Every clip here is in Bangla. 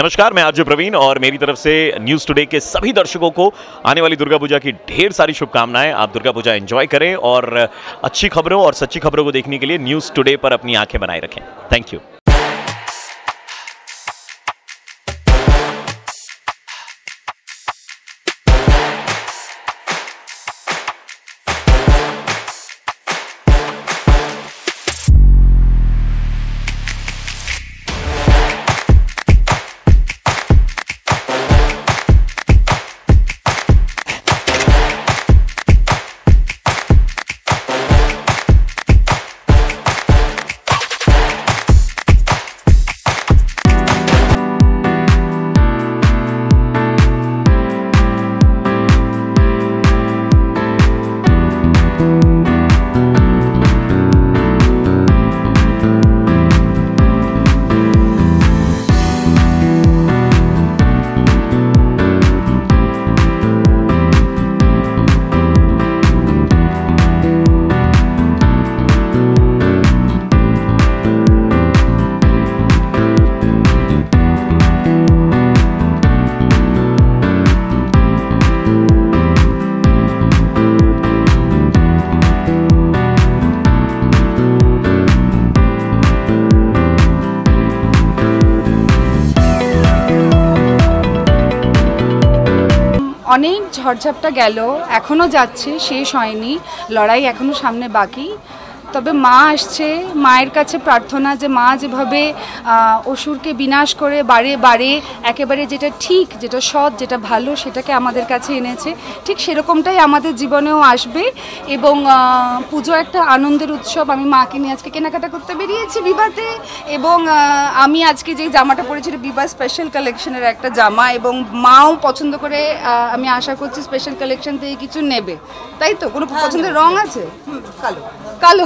नमस्कार, मैं आरजे प्रवीण और मेरी तरफ से न्यूज़ टुडे के सभी दर्शकों को आने वाली दुर्गा पूजा की ढेर सारी शुभकामनाएं। आप दुर्गा पूजा एंजॉय करें और अच्छी खबरों और सच्ची खबरों को देखने के लिए न्यूज़ टुडे पर अपनी आंखें बनाए रखें। Thank you. অনেক ঝড়ঝাপটা গেল, এখনো যাচ্ছে, শেষ হয়নি, লড়াই এখনো সামনে বাকি। তবে মা আসছে, মায়ের কাছে প্রার্থনা যে মা যেভাবে অসুরকে বিনাশ করে বারে বারে একেবারে যেটা ঠিক, যেটা সৎ, যেটা ভালো সেটাকে আমাদের কাছে এনেছে, ঠিক সেরকমটাই আমাদের জীবনেও আসবে। এবং পুজো একটা আনন্দের উৎসব। আমি মাকে নিয়ে আজকে কেনাকাটা করতে বেরিয়েছি বিবাতে, এবং আমি আজকে যে জামাটা পরেছি বিবা স্পেশাল কালেকশনের একটা জামা, এবং মাও পছন্দ করে, আমি আশা করছি স্পেশাল কালেকশন থেকে কিছু নেবে, তাই তো? কোনো পছন্দের রং আছে? কালো কালো।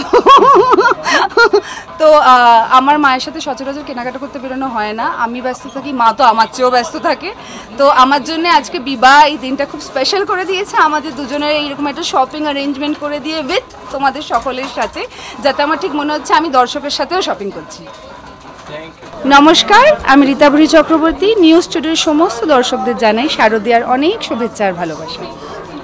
তো আমার মায়ের সাথে সচরাচর কেনাকাটা করতে বেরোনো হয় না, আমি ব্যস্ত থাকি, মা তো আমার চেয়েও ব্যস্ত থাকে। তো আমার জন্য আজকে বিবাহ এই দিনটা খুব স্পেশাল করে দিয়েছে, আমাদের দুজনের এইরকম একটা শপিং অ্যারেঞ্জমেন্ট করে দিয়ে উইথ তোমাদের সকলের সাথে, যাতে আমার ঠিক মনে হচ্ছে আমি দর্শকের সাথেও শপিং করছি। নমস্কার, আমি রীতাভরি চক্রবর্তী। নিউজ টুডের সমস্ত দর্শকদের জানাই শারদীয়ার অনেক শুভেচ্ছা আর ভালোবাসা।